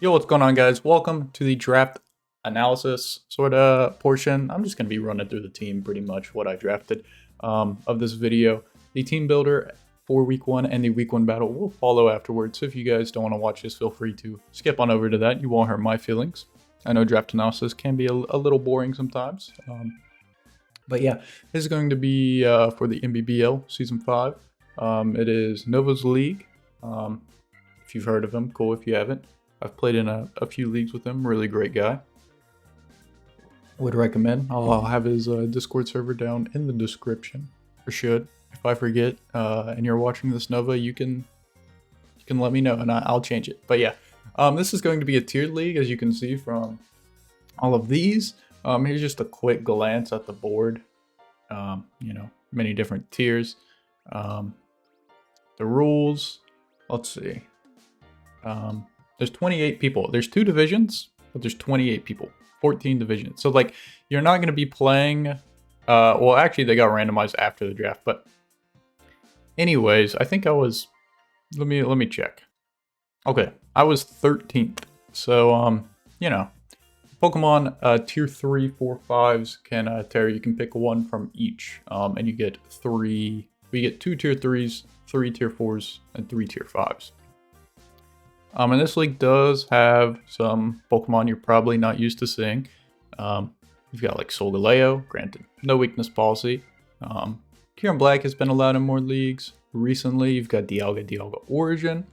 Yo, what's going on, guys? Welcome to the draft analysis sort of portion. I'm just going to be running through the team, pretty much what I drafted of this video. The team builder for week one and the week one battle will follow afterwards. So if you guys don't want to watch this, feel free to skip on over to that. You won't hurt my feelings. I know draft analysis can be a little boring sometimes. But yeah, this is going to be for the NBBL Season 5. It is Nova's League. If you've heard of him, cool. If you haven't, I've played in a few leagues with him. Really great guy. Would recommend. I'll have his Discord server down in the description, or should. If I forget and you're watching this, Nova, you can let me know and I'll change it. But yeah, this is going to be a tiered league, as you can see from all of these. Here's just a quick glance at the board. Many different tiers. The rules. Let's see. There's 28 people. There's 2 divisions, but there's 28 people. 14 divisions. So like, you're not going to be playing. Well, actually, they got randomized after the draft. But anyways, I think I was. Let me check. Okay, I was 13th. So Pokemon tier 3, 4, 5s can tear. You can pick one from each, and you get 3. We get 2 tier 3s, 3 tier 4s, and 3 tier 5s. And this league does have some Pokemon you're probably not used to seeing. You've got like Solgaleo, granted, no weakness policy. Kieran Black has been allowed in more leagues recently. You've got Dialga Origin.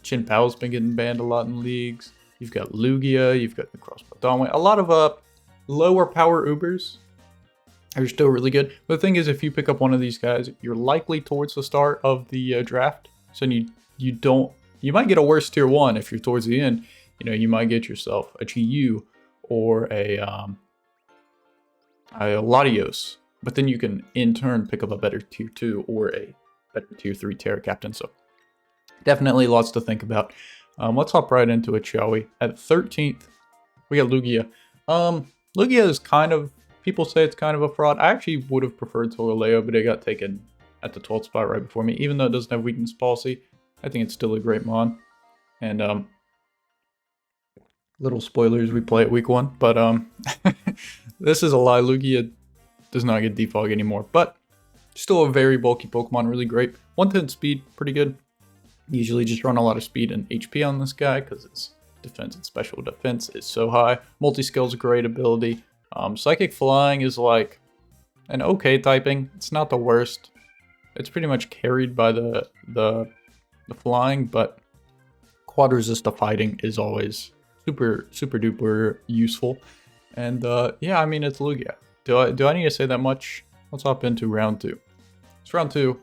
Chin Pao's been getting banned a lot in leagues. You've got Lugia, you've got the Crossbow Donway. A lot of lower power Ubers are still really good. But the thing is, if you pick up one of these guys, you're likely towards the start of the draft. So you might get a worse tier 1 if you're towards the end. You might get yourself a GU or a Latios. But then you can, in turn, pick up a better tier 2 or a better tier 3 Terra Captain. So definitely lots to think about. Let's hop right into it, shall we? At 13th, we got Lugia. Lugia is kind of, people say it's kind of a fraud. I actually would have preferred Solgaleo, but it got taken at the 12th spot right before me. Even though it doesn't have weakness policy, I think it's still a great mon. And little spoilers, we play it week 1, but this is a lie. Lugia does not get defog anymore, but still a very bulky Pokemon, really great. 110 speed, pretty good. Usually just run a lot of speed and HP on this guy because its defense and special defense is so high. Multi-skill's a great ability. Psychic Flying is like an okay typing. It's not the worst. It's pretty much carried by the flying, but quad resist to fighting is always super duper useful. And yeah, I mean, it's Lugia. Do I need to say that much? Let's hop into round 2. It's round 2.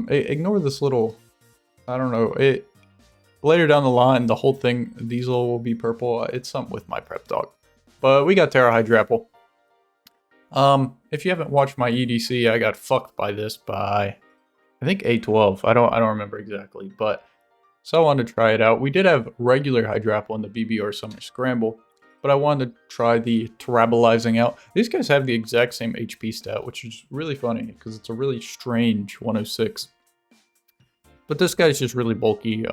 Ignore this little, I don't know, later down the line, the whole thing, Diesel will be purple. It's something with my prep dog. But we got Terra Hydrapple. If you haven't watched my EDC, I got fucked by this by, I think, A12. I don't remember exactly, but so I wanted to try it out. We did have regular Hydrapple in the BBR Summer Scramble, but I wanted to try the Terrabolizing out. These guys have the exact same HP stat, which is really funny because it's a really strange 106. But this guy's just really bulky.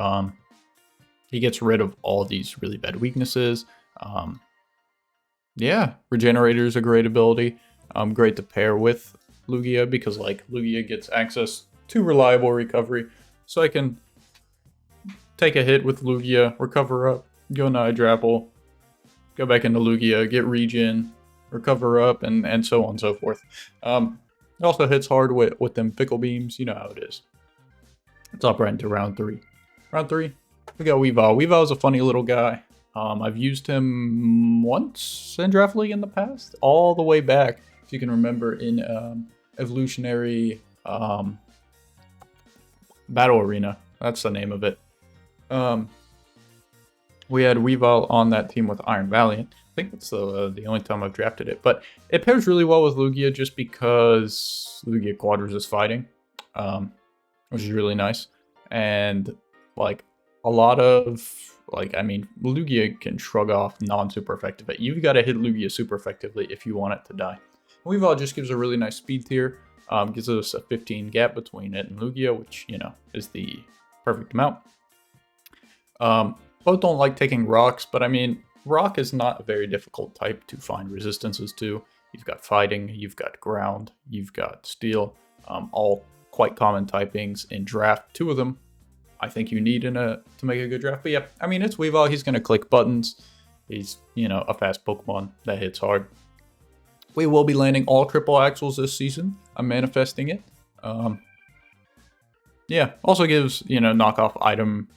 He gets rid of all these really bad weaknesses. Yeah, Regenerator is a great ability. Great to pair with Lugia because like Lugia gets access to reliable recovery. So I can take a hit with Lugia, recover up, go into Hydrapple, go back into Lugia, get regen, recover up, and so on and so forth. It also hits hard with them Fickle Beams. You know how it is. Let's hop right into round 3. Round 3, we got Weavile. Weavile is a funny little guy. I've used him once in Draft League in the past, all the way back, if you can remember, in Evolutionary Battle Arena. That's the name of it. We had Weavile on that team with Iron Valiant. I think that's the only time I've drafted it. But it pairs really well with Lugia just because Lugia quad resist fighting, which is really nice. And like a lot of, Lugia can shrug off non-super effective. But you've got to hit Lugia super effectively if you want it to die. Weavile just gives a really nice speed tier. Gives us a 15 gap between it and Lugia, which, is the perfect amount. Both don't like taking rocks, but I mean, rock is not a very difficult type to find resistances to. You've got fighting, you've got ground, you've got steel, all quite common typings in draft. 2 of them I think you need to make a good draft. But yeah, I mean, it's Weavile. He's going to click buttons. He's, a fast Pokemon that hits hard. We will be landing all triple axles this season. I'm manifesting it. Yeah, also gives, knockoff item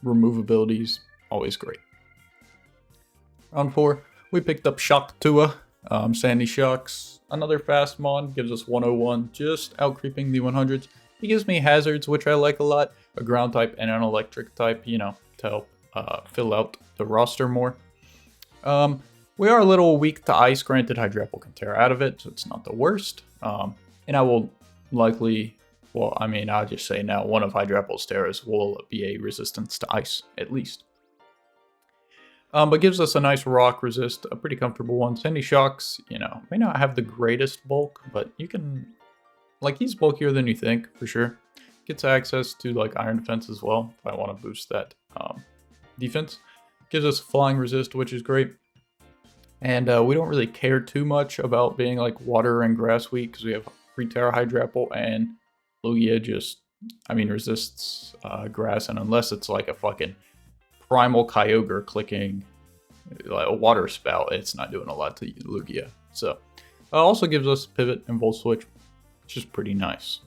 removabilities. Always great. Round 4, we picked up Shock Tua, Sandy Shocks. Another fast mon, gives us 101, just out creeping the 100s. He gives me hazards, which I like a lot. A ground type and an electric type, to help fill out the roster more. We are a little weak to ice. Granted, Hydrapple can tear out of it, so it's not the worst. And I will likely, I'll just say now, one of Hydrapple's tears will be a resistance to ice, at least. But gives us a nice rock resist, a pretty comfortable one. Sandy Shocks, may not have the greatest bulk, but you can, he's bulkier than you think, for sure. Gets access to, Iron Defense as well, if I want to boost that defense. Gives us flying resist, which is great. And we don't really care too much about being, water and grass weak, because we have free Terra Hydrapple, and Lugia just, resists grass, and unless it's, a fucking Primal Kyogre clicking a water spout, it's not doing a lot to Lugia. So, also gives us Pivot and Volt Switch, which is pretty nice.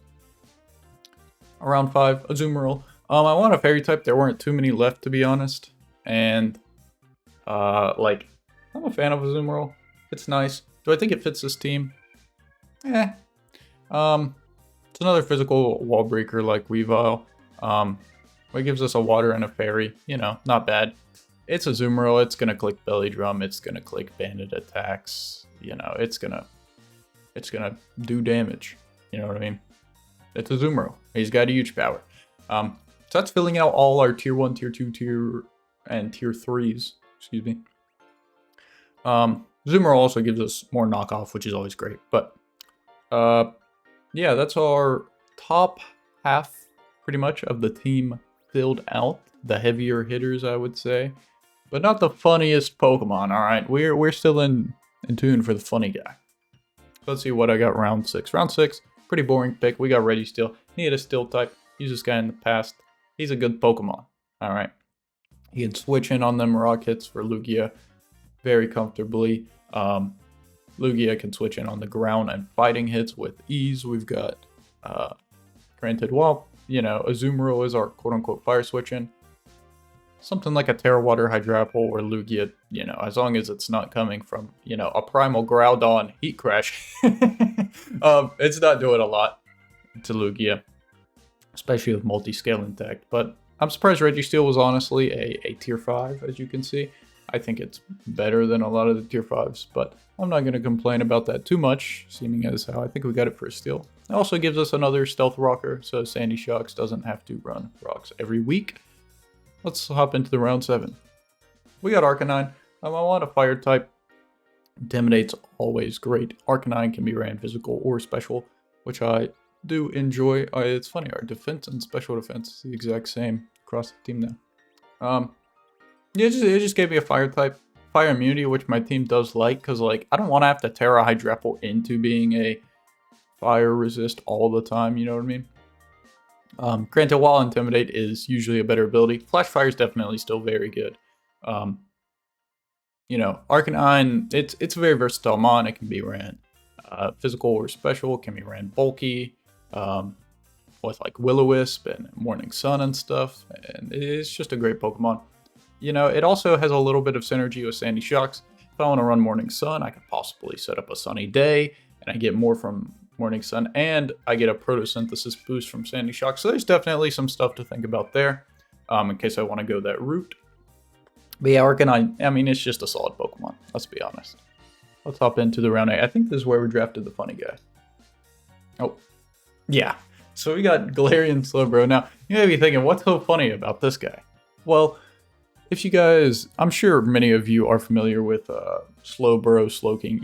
Around 5, Azumarill. I want a Fairy type. There weren't too many left, to be honest. And, I'm a fan of Azumarill. It's nice. Do I think it fits this team? It's another physical wall breaker like Weavile. It gives us a water and a fairy, not bad. It's a Azumarill, it's gonna click Belly Drum, it's gonna click Banded Attacks, it's gonna do damage, you know what I mean? It's a Azumarill, he's got a huge power. So that's filling out all our Tier 1, Tier 2, Tier 3s, excuse me. Azumarill also gives us more knockoff, which is always great, but yeah, that's our top half, pretty much, of the team filled out. The heavier hitters, I would say, but not the funniest Pokemon. All right, we're still in tune for the funny guy. Let's see what I got. Round 6. Round 6, pretty boring pick. We got Ready Steel. He had a Steel type. Used this guy in the past. He's a good Pokemon. All right, he can switch in on them rock hits for Lugia very comfortably. Lugia can switch in on the ground and fighting hits with ease. We've got, granted, Azumarill is our quote-unquote fire switch in. Something like a Terra Water Hydrapple or Lugia, as long as it's not coming from, a Primal Groudon Heat Crash. It's not doing a lot to Lugia, especially with multi-scale intact. But I'm surprised Registeel was honestly a Tier 5, as you can see. I think it's better than a lot of the Tier 5s, but I'm not going to complain about that too much, seeming as how I think we got it for a Steel. It also gives us another Stealth Rocker, so Sandy Shocks doesn't have to run rocks every week. Let's hop into the round 7. We got Arcanine. I want a fire type. Intimidate's always great. Arcanine can be ran physical or special, which I do enjoy. It's funny, our defense and special defense is the exact same across the team now. Yeah, it just gave me a fire type. Fire immunity, which my team does like, because I don't want to have to Terra Hydrapple into being a fire resist all the time, you know what I mean? Granted, while Intimidate is usually a better ability, Flash Fire is definitely still very good. Arcanine, it's a very versatile mon. It can be ran physical or special. It can be ran bulky, with Will-O-Wisp and Morning Sun and stuff. And it's just a great Pokemon. It also has a little bit of synergy with Sandy Shocks. If I want to run Morning Sun, I could possibly set up a sunny day, and I get more from Morning Sun, and I get a photosynthesis boost from Sandy Shocks. So there's definitely some stuff to think about there, in case I want to go that route. But yeah, Arcanine, it's just a solid Pokemon, let's be honest. Let's hop into the round 8. I think this is where we drafted the funny guy. Oh, yeah. So we got Galarian Slowbro. Now, you may be thinking, what's so funny about this guy? Well, if you guys, I'm sure many of you are familiar with Slowbro, Slowking,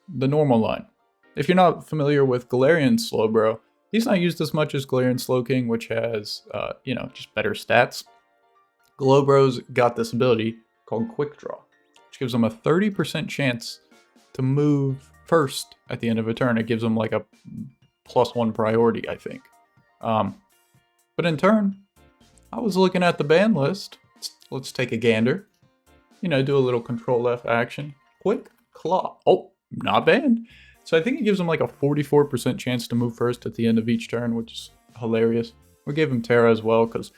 the normal line. If you're not familiar with Galarian Slowbro, he's not used as much as Galarian Slowking, which has, just better stats. Glowbro's got this ability called Quick Draw, which gives them a 30% chance to move first at the end of a turn. It gives them like a +1 priority, I think. But in turn, I was looking at the ban list. Let's take a gander. You know, do a little Control F action. Quick Claw. Oh, not banned. So I think it gives them like a 44% chance to move first at the end of each turn, which is hilarious. We gave him Terra as well, because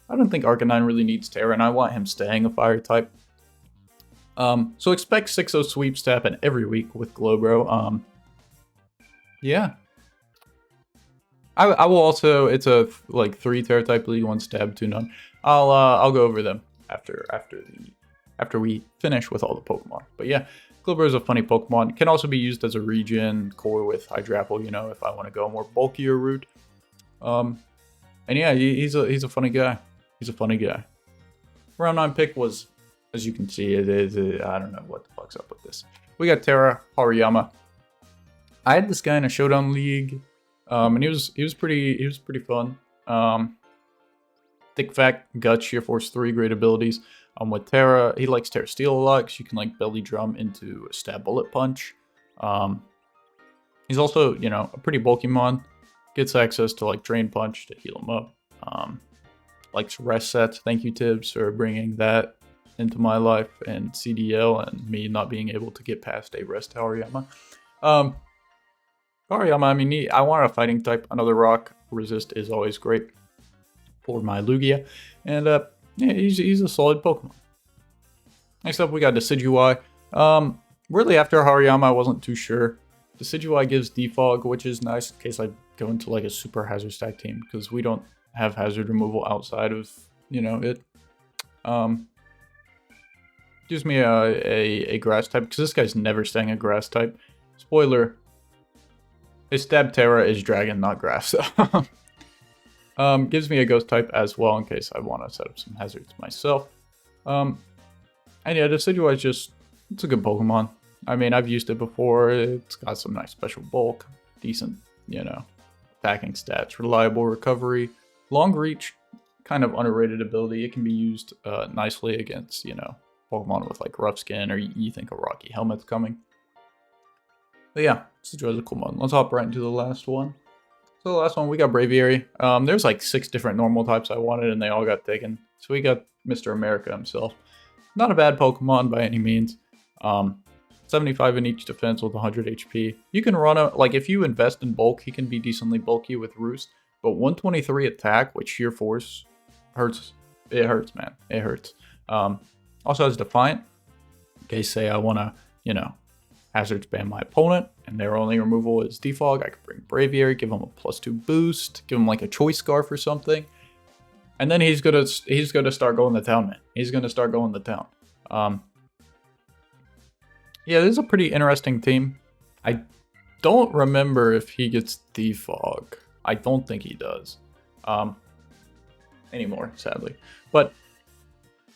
I don't think Arcanine really needs Terra, and I want him staying a fire type. So expect 6-0 sweeps to happen every week with Glowbro. Yeah. I will also, it's a like 3 Terra type league, 1 stab, 2 none. I'll go over them after we finish with all the Pokemon. But yeah, Glowbro is a funny Pokemon. Can also be used as a regen core with Hydrapple, you know, if I want to go a more bulkier route. And yeah, he's a funny guy. He's a funny guy. Round 9 pick was, as you can see, it is, I don't know what the fuck's up with this. We got Terra, Hariyama. I had this guy in a Showdown League, and he was pretty fun. Thick Fat, Gut, Sheer Force 3, great abilities. With Terra, he likes Terra Steel a lot because you can like Belly Drum into a Stab Bullet Punch. He's also, you know, a pretty bulky mon. Gets access to like Drain Punch to heal him up. Likes rest sets. Thank you, Tibbs, for bringing that into my life, and CDL and me not being able to get past a rest Hariyama. Hariyama, I mean, I want a fighting type. Another rock resist is always great for my Lugia, and yeah, he's a solid Pokemon. Next up, we got Decidueye. Really, after Hariyama, I wasn't too sure. Decidueye gives Defog, which is nice in case I go into like a super hazard stack team, because we don't have hazard removal outside of, you know, it. Gives me a grass type, because this guy's never staying a grass type. Spoiler, his Stab Terra is dragon, not grass. Gives me a ghost type as well in case I want to set up some hazards myself. And yeah, Decidueye is just, it's a good Pokemon. I mean, I've used it before. It's got some nice special bulk, decent, you know, attacking stats, reliable recovery, long reach, kind of underrated ability. It can be used nicely against, you know, Pokemon with like rough skin, or you think a Rocky Helmet's coming. But yeah, Decidueye is a cool one. Let's hop right into the last one. So the last one, we got Braviary. There's like 6 different normal types I wanted, and they all got taken. So we got Mr. America himself. Not a bad Pokemon by any means. 75 in each defense with 100 HP. You can run a, like if you invest in bulk, he can be decently bulky with Roost. But 123 attack with sheer force hurts. It hurts, man. It hurts. Also has Defiant. In case, say, I want to, you know, hazard spam my opponent, and their only removal is Defog. I could bring Braviary, give him a +2 boost, give him like a Choice Scarf or something. And then he's gonna start going to town, man. He's gonna start going to town. Yeah, this is a pretty interesting team. I don't remember if he gets Defog. I don't think he does. Anymore, sadly. But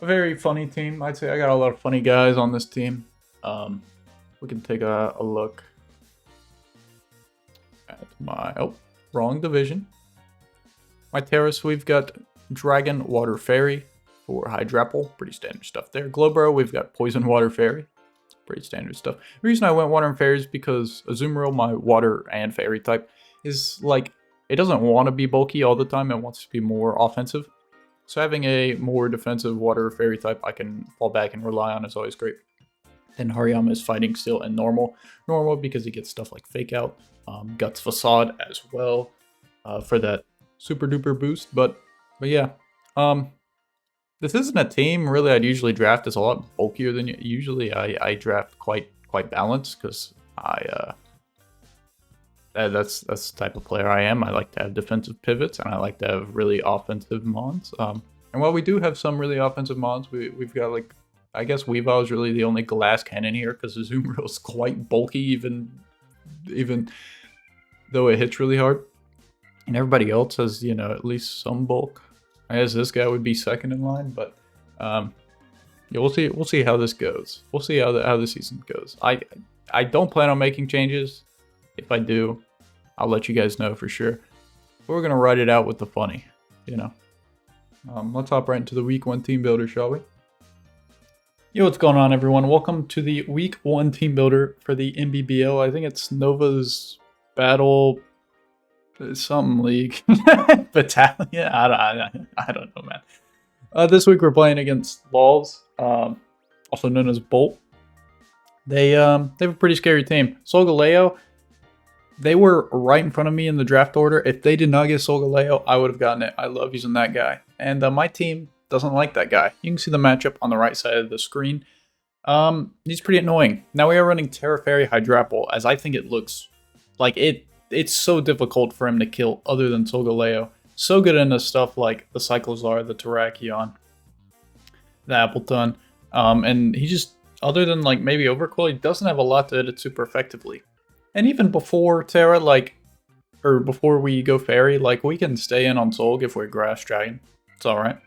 a very funny team. I'd say I got a lot of funny guys on this team. We can take a look at my, oh, wrong division. My Terrace, we've got Dragon Water Fairy for Hydrapple. Pretty standard stuff there. Glowbro, we've got Poison Water Fairy. Pretty standard stuff. The reason I went Water and Fairy is because Azumarill, my Water and Fairy type, is like, it doesn't want to be bulky all the time. It wants to be more offensive. So having a more defensive Water or Fairy type I can fall back and rely on is always great. Then Hariyama is fighting still in normal. Normal because he gets stuff like Fake Out, Guts Facade as well for that super duper boost. But yeah, this isn't a team really I'd usually draft. It's a lot bulkier than usually. I draft quite balanced because that's the type of player I am. I like to have defensive pivots, and I like to have really offensive mons. And while we do have some really offensive mons, we've got like, I guess Weavile is really the only glass cannon here because the Azumarill is quite bulky, even though it hits really hard. And everybody else has, you know, at least some bulk. I guess this guy would be second in line, but yeah, we'll see how this goes. We'll see how the season goes. I don't plan on making changes. If I do, I'll let you guys know for sure. But we're gonna ride it out with the funny, you know. Let's hop right into the week 1 team builder, shall we? Yo, what's going on, everyone? Welcome to the week 1 team builder for the NBBL. I think it's Nova's Battle something league. Battalion? I don't know, man. This week we're playing against Balls, also known as Bolt. They have a pretty scary team. Solgaleo, they were right in front of me in the draft order. If they did not get Solgaleo, I would have gotten it. I love using that guy. And my team doesn't like that guy. You can see the matchup on the right side of the screen. He's pretty annoying. Now we are running Terra Fairy Hydrapple, as I think it looks like it's so difficult for him to kill other than Solgaleo. So good into stuff like the Cyclozar, the Terrakion, the Appleton. And he just, other than like maybe Overquill, he doesn't have a lot to hit it super effectively. And even before Terra, or before we go Fairy, we can stay in on Solg if we're Grass Dragon. It's alright.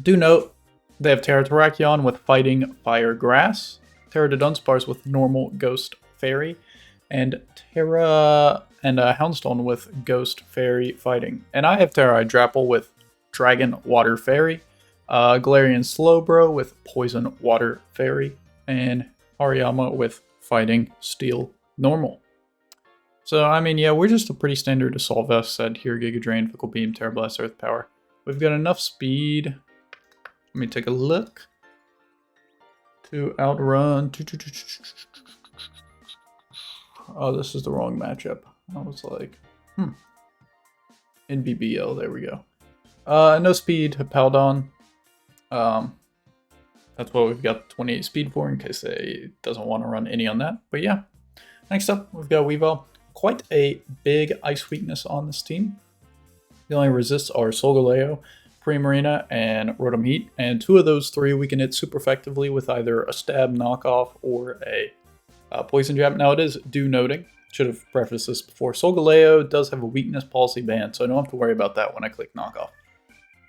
Do note, they have Terra Terrakion with Fighting Fire Grass, Terra Dunsparce with Normal Ghost Fairy, and Terra and Houndstone with Ghost Fairy Fighting. And I have Terra Hydrapple with Dragon Water Fairy, Galarian Slowbro with Poison Water Fairy, and Hariyama with Fighting Steel Normal. So, I mean, yeah, we're just a pretty standard Assault Vest set here. Giga Drain, Fickle Beam, Terra Blast, Earth Power. We've got enough speed. Let me take a look. To outrun. Oh, this is the wrong matchup. I was like, NBBL, there we go. No speed, Hippowdon. That's what we've got 28 speed for, in case they doesn't want to run any on that. But yeah. Next up, we've got Weavile. Quite a big ice weakness on this team. The only resists are Solgaleo, Primarina, and Rotom Heat. And 2 of those 3 we can hit super effectively with either a Stab knockoff or a Poison Jab. Now it is due noting, should have prefaced this before, Solgaleo does have a weakness policy ban, so I don't have to worry about that when I click knockoff.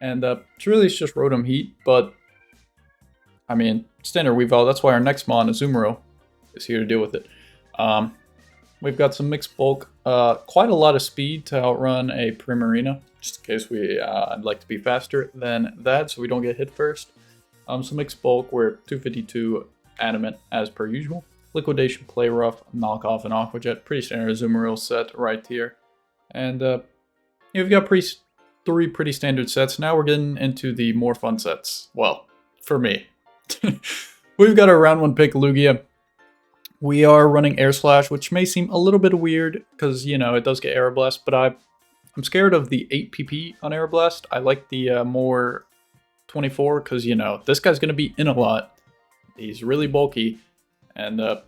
And it's just Rotom Heat, but I mean, standard Weavile, that's why our next mon, Azumarill, is here to deal with it. We've got some mixed bulk, quite a lot of speed to outrun a Primarina, just in case I'd like to be faster than that, so we don't get hit first. Some mixed bulk, we're 252 adamant as per usual. Liquidation, Play Rough, Knockoff, and Aqua Jet, pretty standard Azumarill set right here. And we've got 3 pretty standard sets. Now we're getting into the more fun sets. Well, for me. We've got our round 1 pick, Lugia. We are running Air Slash, which may seem a little bit weird because, it does get Air Blast, but I'm scared of the 8 PP on Air Blast. I like the more 24 because, this guy's going to be in a lot. He's really bulky, and so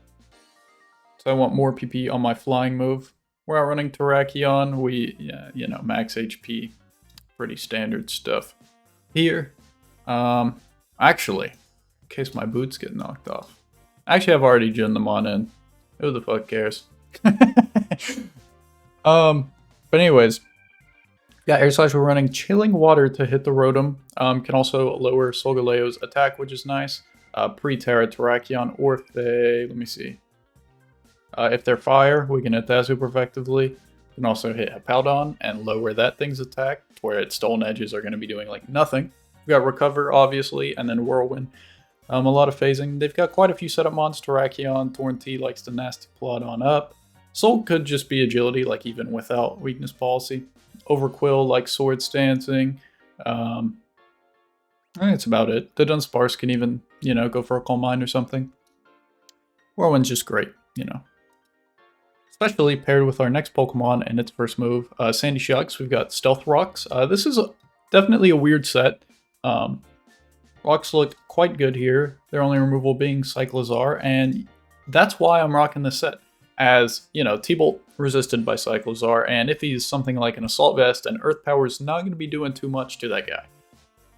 I want more PP on my flying move. We're out running Terrakion. Max HP, pretty standard stuff here. Actually, in case my boots get knocked off. Actually, I've already gen them on in. Who the fuck cares? But anyways, Air Slash, we're running Chilling Water to hit the Rotom. Can also lower Solgaleo's attack, which is nice. Pre-Terra Terrakion, or if they, let me see. If they're fire, we can hit that super effectively. We can also hit Hippowdon and lower that thing's attack, where its Stolen Edges are going to be doing nothing. We've got Recover, obviously, and then Whirlwind. A lot of phasing. They've got quite a few setup mons. Terrakion, Torn-T likes to nasty plot on up. Soul could just be agility, even without weakness policy. Overquill likes Sword Stancing. I think that's about it. The Dunsparce can even, go for a Calm Mind or something. Whirlwind's just great, Especially paired with our next Pokemon and its first move, Sandy Shocks. We've got Stealth Rocks. This is definitely a weird set. Rocks look quite good here. Their only removal being Cyclozar, and that's why I'm rocking this set. As, T-Bolt resisted by Cyclozar, and if he's something like an Assault Vest, and Earth Power is not going to be doing too much to that guy.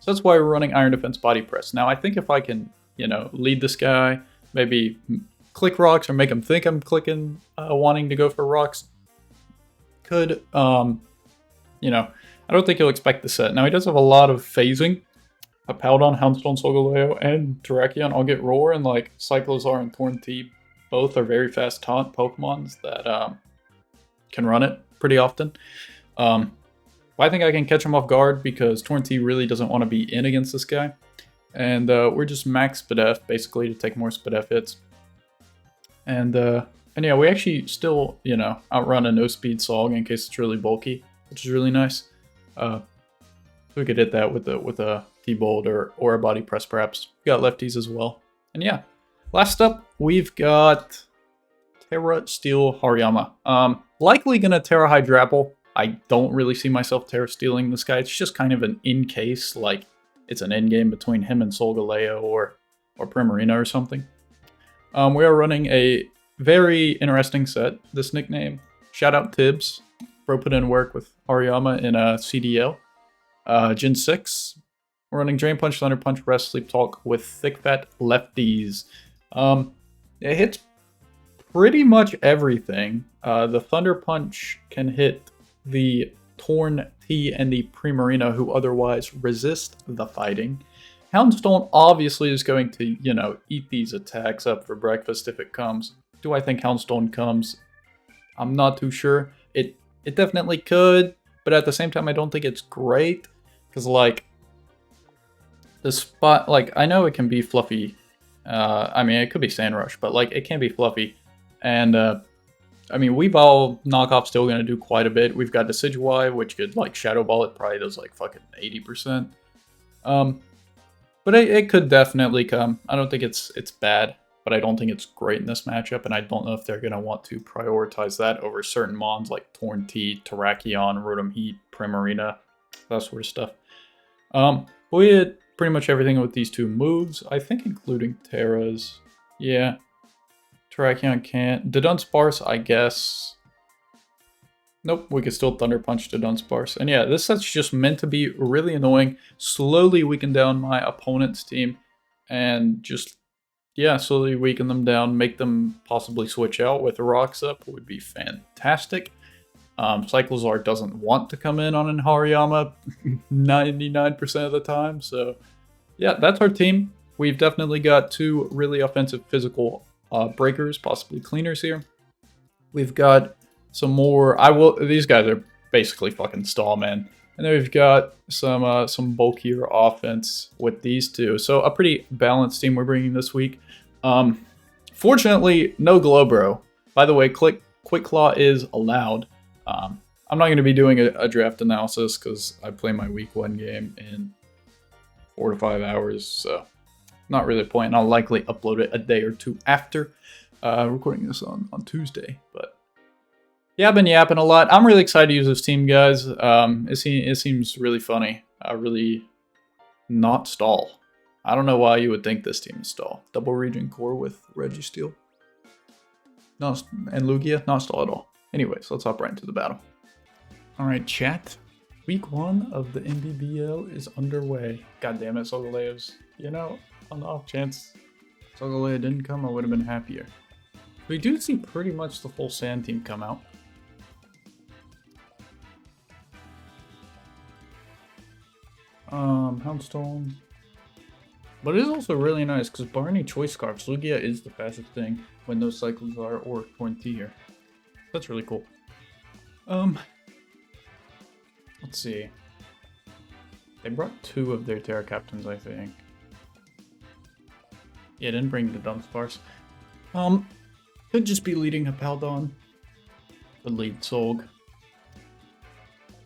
So that's why we're running Iron Defense Body Press. Now, I think if I can, lead this guy, maybe click rocks, or make him think I'm clicking, wanting to go for rocks, could, I don't think he'll expect the set. Now, he does have a lot of phasing. Hippowdon, Houndstone, Solgaleo, and Terrakion all get Roar, and Cyclozar and Torn-T both are very fast taunt Pokemons that can run it pretty often. I think I can catch him off guard because Torrent really doesn't want to be in against this guy. And we're just max Spadef, basically, to take more Spadef hits. And yeah, we actually still, you know, outrun a no-speed Sog in case it's really bulky, which is really nice. We could hit that with a T-Bolt or a body press, perhaps. We got lefties as well. And yeah, last up, we've got Terra Steel Hariyama. Likely gonna Terra Hydrapple. I don't really see myself Terra Stealing this guy. It's just kind of an in-case, like, it's an endgame between him and Solgaleo or Primarina or something. We are running a very interesting set. This nickname, shout out Tibbs. Bro put in work with Hariyama in a CDL. Gen 6. We're running Drain Punch, Thunder Punch, Rest, Sleep Talk with Thick Fat Lefties. It hits pretty much everything. The Thunder Punch can hit the Torn T and the Primarina who otherwise resist the fighting. Houndstone obviously is going to, you know, eat these attacks up for breakfast if it comes. Do I think Houndstone comes? I'm not too sure. It definitely could, but at the same time I don't think it's great. Because, like, the spot, like, I know it can be fluffy. I mean, it could be Sand Rush, but, like, it can be fluffy. And, I mean, Weavile knockoff still going to do quite a bit. We've got Decidueye, which could, like, Shadow Ball. It probably does, like, fucking 80%. But it could definitely come. I don't think it's bad, but I don't think it's great in this matchup. And I don't know if they're going to want to prioritize that over certain mons like Torn T, Terrakion, Rotom Heat, Primarina, that sort of stuff. We hit pretty much everything with these two moves, I think including Terra's. Yeah. Terrakion can't. Dunsparce, I guess. Nope, we could still Thunder Punch Dunsparce. And yeah, this set's just meant to be really annoying. Slowly weaken down my opponent's team. And just, yeah, slowly weaken them down. Make them possibly switch out with Rocks Up would be fantastic. Cyclozar doesn't want to come in on an Hariyama 99% of the time. So yeah, that's our team. We've definitely got two really offensive physical breakers, possibly cleaners here. We've got some more. These guys are basically fucking stall, man. And then we've got some bulkier offense with these two. So a pretty balanced team we're bringing this week. Fortunately, no Glowbro. By the way, Quick Claw is allowed. I'm not going to be doing a draft analysis because I play my week 1 game in 4 to 5 hours, so not really a point. I'll likely upload it a day or two after recording this on Tuesday. But yeah, I've been yapping a lot. I'm really excited to use this team, guys. It seems really funny. Really not stall. I don't know why you would think this team is stall. Double Region Core with Registeel. And Lugia, not stall at all. Anyways, let's hop right into the battle. Alright, chat. Week 1 of the NBBL is underway. God damn it, Solgaleo's. You know, on the off chance Solgaleo didn't come, I would have been happier. We do see pretty much the full Sand team come out. Houndstone. But it is also really nice because barring Choice Scarfs, Lugia is the fastest thing when those cycles are or Torn T here. That's really cool. Let's see. They brought 2 of their Terra Captains, I think. Yeah, didn't bring the Dunsparce. Could just be leading Hippowdon. Could lead Solg.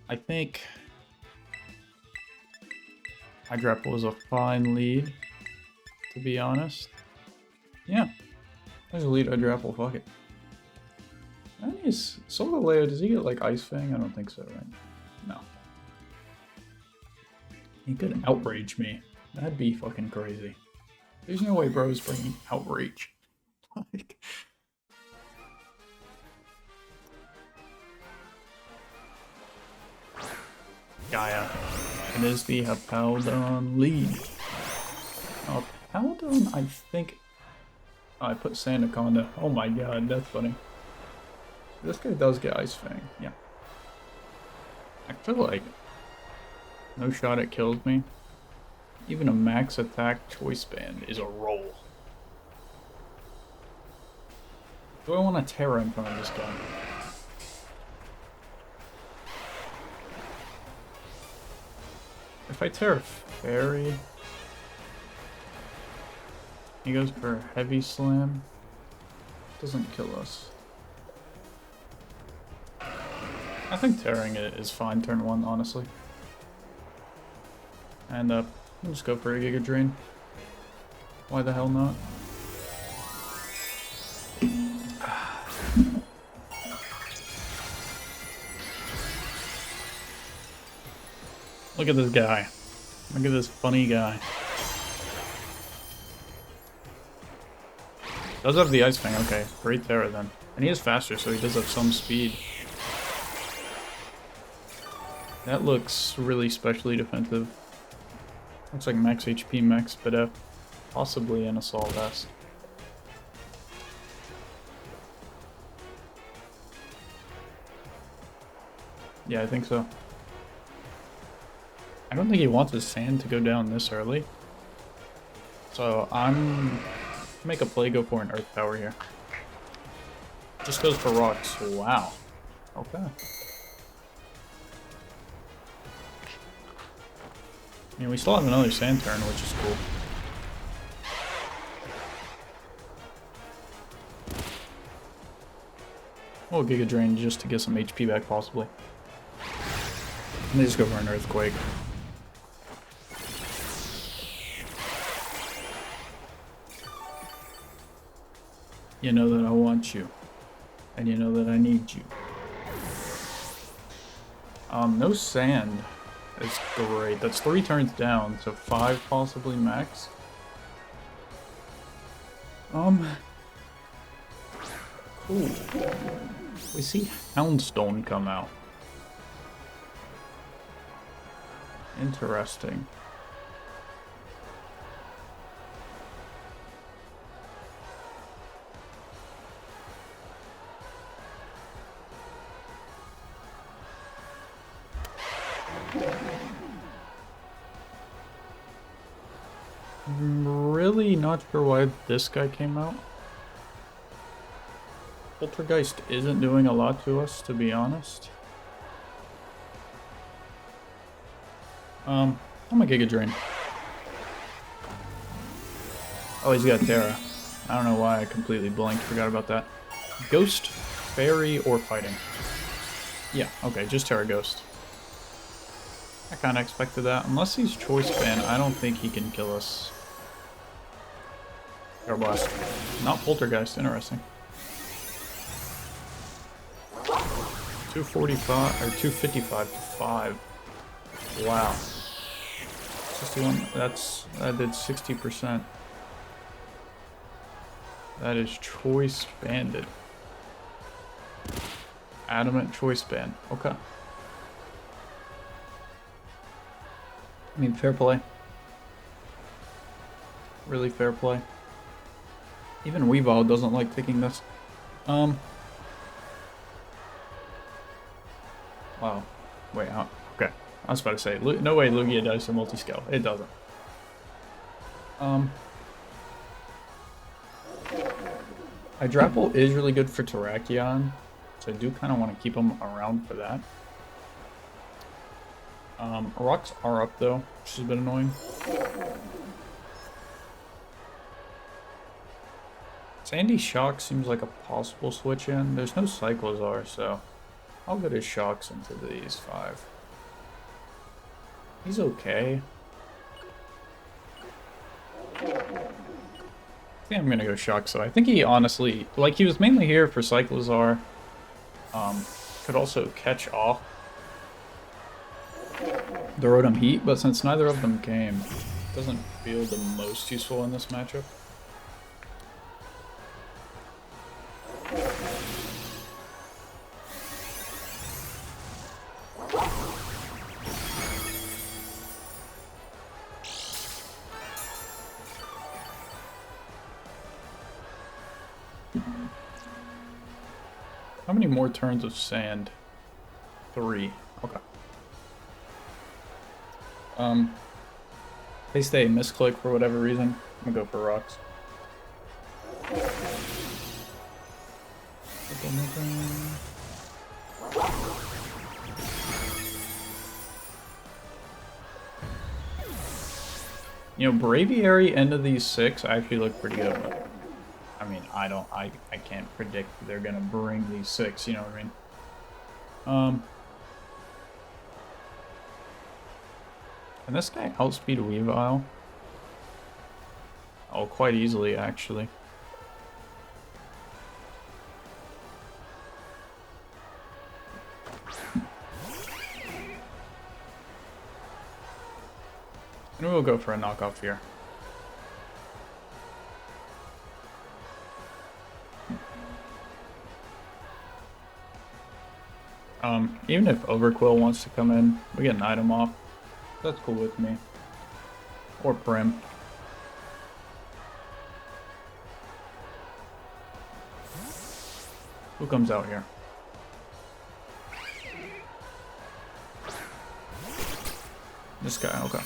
I think Hydrapple is a fine lead, to be honest. Yeah. There's a lead Hydrapple, fuck it. Nice. Solgaleo, does he get like Ice Fang? I don't think so, right? No. He could outrage me. That'd be fucking crazy. There's no way bro's bringing outrage. Like, Gaia. It is the Hippowdon lead. Hippowdon, I think. Oh, I put Sandaconda. Oh my god, that's funny. This guy does get Ice Fang, yeah. I feel like no shot it kills me. Even a max attack choice band is a roll. Do I want to Terra in front of this guy? If I Terra Fairy, he goes for Heavy Slam. Doesn't kill us. I think tearing it is fine turn 1, honestly. And we'll just go for a Giga Drain. Why the hell not? Look at this guy. Look at this funny guy. Does have the Ice Fang, okay. Great Terra then. And he is faster, so he does have some speed. That looks really specially defensive. Looks like max HP, max Spit, possibly an Assault Vest. Yeah, I think so. I don't think he wants his sand to go down this early. So I'm make a play, go for an Earth Power here. Just goes for rocks. Wow. Okay. I mean, we still have another sand turn, which is cool. We'll Giga Drain just to get some HP back, possibly. And they just go for an Earthquake. You know that I want you. And you know that I need you. No sand is great. That's 3 turns down, so 5 possibly max. Cool. We see Houndstone come out. Interesting. I'm really not sure why this guy came out. Poltergeist isn't doing a lot to us, to be honest. I'm a Giga Drain. Oh, he's got Terra. I don't know why I completely blanked, forgot about that. Ghost, Fairy, or Fighting? Yeah, okay, just Terra Ghost. I kinda expected that. Unless he's Choice Band, I don't think he can kill us. Air Blast. Not Poltergeist, interesting. 245 or 255 to 5. Wow. 61, that did 60%. That is Choice Banded. Adamant Choice Band. Okay. I mean, fair play. Really fair play. Even Weavile doesn't like picking this. Wow. Wait, okay. I was about to say, no way Lugia dies to multi-scale. It doesn't. Hydrapple is really good for Terrakion, so I do kind of want to keep him around for that. Rocks are up though, which is a bit annoying. Sandy Shock seems like a possible switch in. There's no Cyclozar, so I'll get his Shocks into these 5. He's okay. I think I'm gonna go Shock, so I think he honestly, like, he was mainly here for Cyclozar. Could also catch off the Rotom Heat, but since neither of them came, it doesn't feel the most useful in this matchup. How many more turns of sand? 3. Okay. They stay misclick for whatever reason. I'm gonna go for rocks. You know, Braviary end of these 6 actually look pretty good. But, I mean, I can't predict they're gonna bring these 6. You know what I mean? Can this guy outspeed Weavile? Oh, quite easily, actually. And we'll go for a knockoff here. Even if Overquill wants to come in, we get an item off. That's cool with me. Or Prim. Who comes out here? This guy, okay.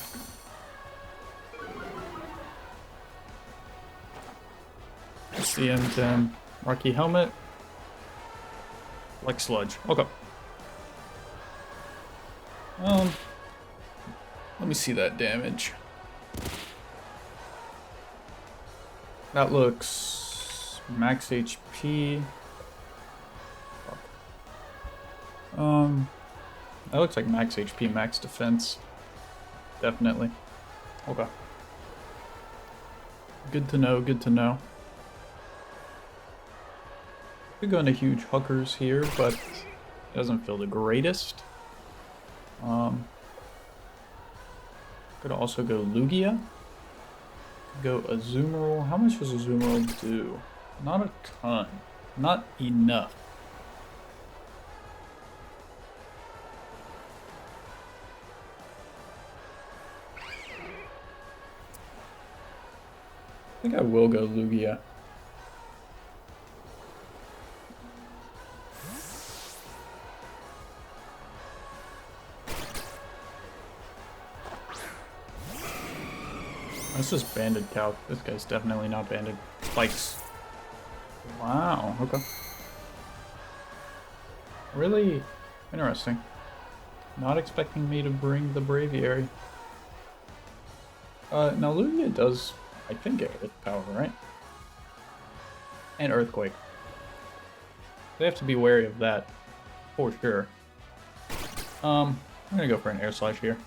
CM10, Rocky Helmet, like Sludge. Okay. Let me see that damage. That looks max HP. That looks like max HP, max defense. Definitely. Okay. Good to know, good to know. Could go into huge hookers here, but it doesn't feel the greatest. Could also go Lugia. Could go Azumarill. How much does Azumarill do? Not a ton. Not enough. I think I will go Lugia. This is banded Calc. This guy's definitely not banded. Spikes. Wow, okay. Really interesting. Not expecting me to bring the Braviary. Now Lugia does, I think, get Earth Power, right? And Earthquake. They have to be wary of that, for sure. I'm gonna go for an Air Slash here.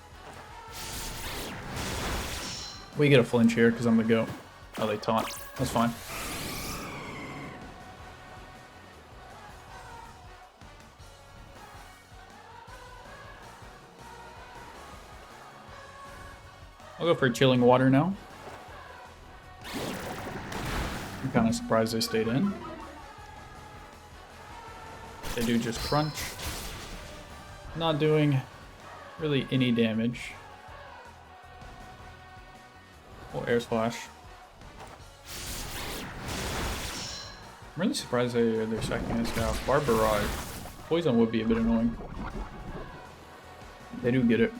We get a flinch here because I'm the GOAT. Oh, they taunt. That's fine. I'll go for Chilling Water now. I'm kind of surprised they stayed in. They do just crunch. Not doing really any damage. Or Air Splash. I'm really surprised they're sacking this guy off. Barbarage. Poison would be a bit annoying. They do get it.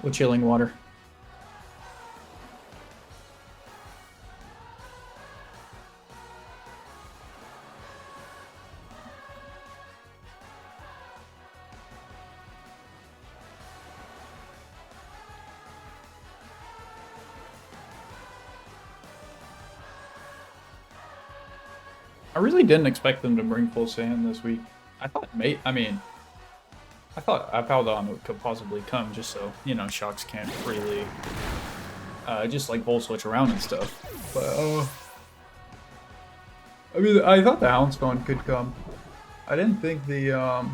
With Chilling Water. I really didn't expect them to bring full sand this week. I thought, I thought Apollon could possibly come just so, you know, Shocks can't freely, just like Volt Switch around and stuff. But, I mean, I thought the Houndstone could come. I didn't think the, I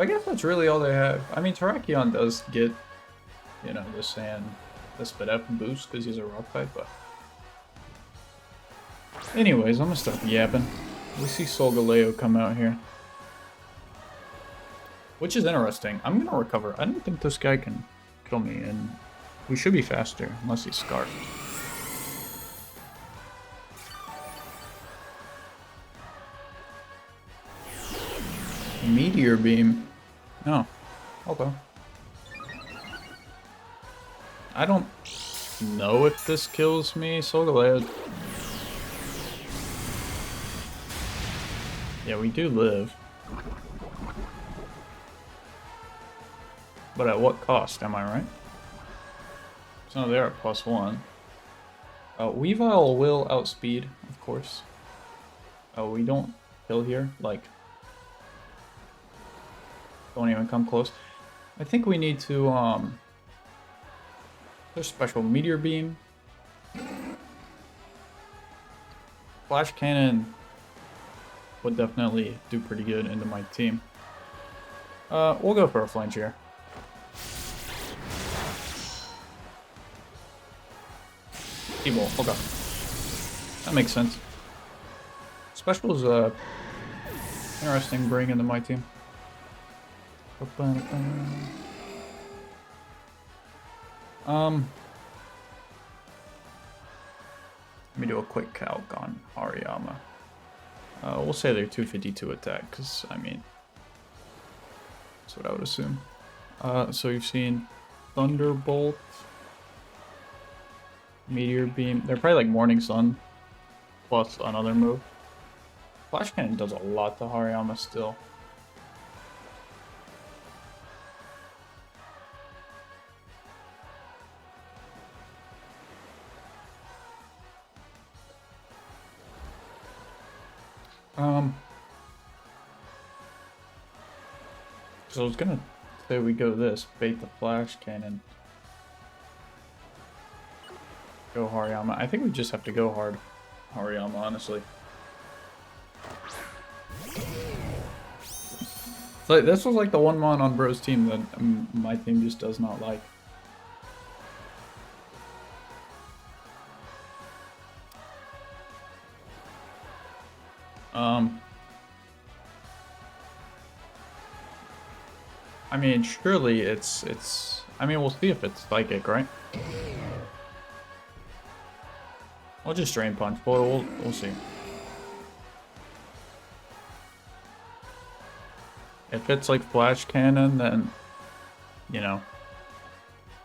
guess that's really all they have. I mean, Terrakion does get, you know, the sand, the Spit Up boost because he's a rock type, but. Anyways, I'm gonna stop yapping. We see Solgaleo come out here. Which is interesting. I'm gonna recover. I don't think this guy can kill me, and we should be faster, unless he's scarfed. Meteor Beam. Oh, okay. I don't know if this kills me. Solgaleo Yeah, we do live. But at what cost, am I right? So they're at +1. Weavile will outspeed, of course. Oh, we don't kill here. Like, don't even come close. I think we need to, there's special Meteor Beam. Flash Cannon would definitely do pretty good into my team. We'll go for a flinch here. T-Bolt, okay. That makes sense. Special is interesting bring into my team. Let me do a quick calc on Hariyama. We'll say they're 252 attack, because, I mean, that's what I would assume. So you've seen Thunderbolt, Meteor Beam. They're probably like Morning Sun, plus another move. Flash Cannon does a lot to Hariyama still. So I was gonna say we go this, bait the Flash Cannon. Go Hariyama. I think we just have to go hard Hariyama, honestly. So this was like the one mon on Bro's team that my team just does not like. I mean, surely it's. I mean, we'll see if it's psychic, right? We'll just Drain Punch, but we'll see. If it's like Flash Cannon, then you know,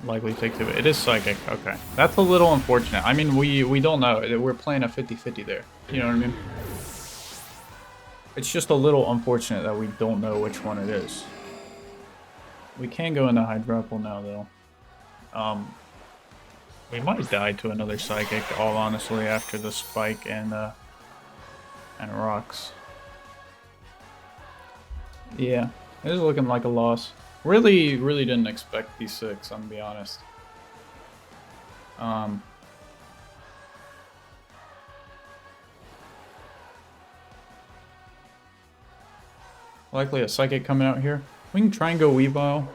likely take two. It is psychic. Okay, that's a little unfortunate. I mean, we don't know. We're playing a 50-50 there. You know what I mean? It's just a little unfortunate that we don't know which one it is. We can go into Hydrapple now, though. We might die to another Psychic, all honestly, after the Spike and Rocks. Yeah, it is looking like a loss. Really didn't expect D6, I'm gonna be honest. Likely a Psychic coming out here. We can try and go Weavile.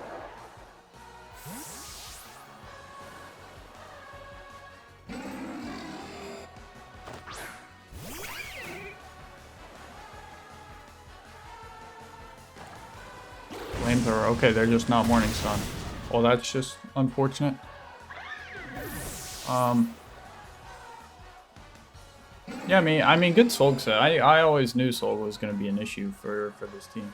Flamethrower. Okay, they're just not Morning Sun. Well, that's just unfortunate. Yeah, I mean, good Solg set. I always knew Solg was going to be an issue for this team.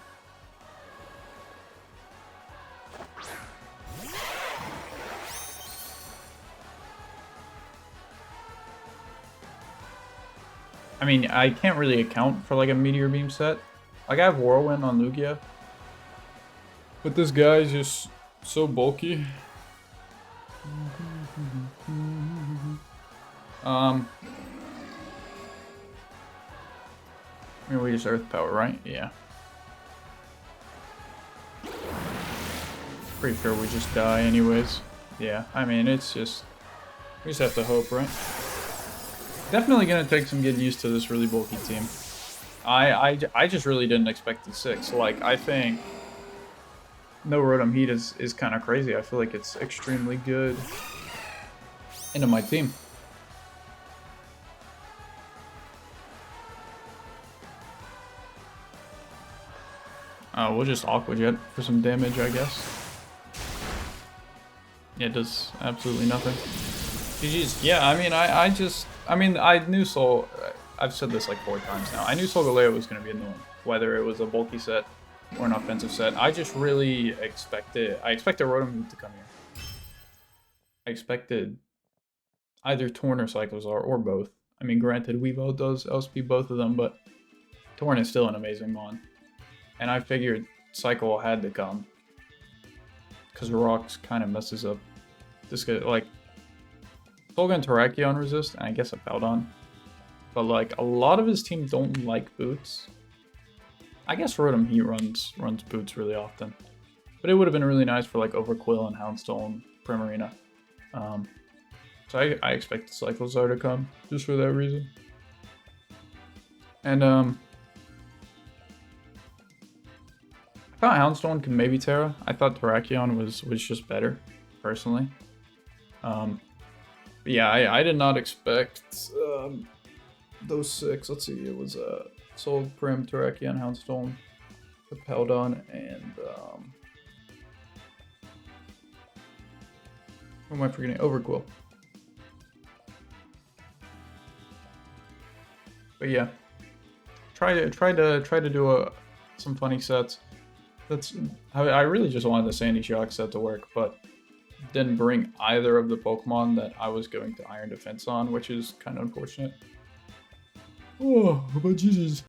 I mean, I can't really account for like a Meteor Beam set. Like, I have Whirlwind on Lugia. But this guy is just so bulky. I mean, we just Earth Power, right? Yeah. Pretty sure we just die anyways. Yeah, I mean, it's just... we just have to hope, right? Definitely gonna take some getting used to this really bulky team. I just really didn't expect D6. Like, I think no Rotom Heat is kind of crazy. I feel like it's extremely good into my team. We'll just Aqua Jet for some damage, I guess. Yeah, it does absolutely nothing. GG's. Yeah, I mean, I knew Soul. I've said this like 4 times now. I knew Solgaleo was going to be annoying, whether it was a bulky set or an offensive set. I just really expected. I expected Rotom Heat to come here. I expected either Torn or Cyclozar or both. I mean, granted, Weavile does outspeed both of them, but Torn is still an amazing mon. And I figured Cycle had to come. Because Rocks kind of messes up this guy, like, Tolga and Terrakion resist, and I guess a Powdon. But like, a lot of his team don't like boots. I guess Rotom he runs boots really often. But it would have been really nice for like Overquill and Houndstone, Primarina. So I expect the Cyclozar to come, just for that reason. And I thought Houndstone could maybe Terra. I thought Terrakion was just better, personally. But yeah, I did not expect those 6. Let's see, it was Soul, Prim, Terrakion, Houndstone, the Powdon, and who am I forgetting? Overquill. But yeah, try to do some funny sets. I really just wanted the Sandy Shock set to work, but didn't bring either of the Pokemon that I was going to Iron Defense on, which is kind of unfortunate. Oh, but Jesus.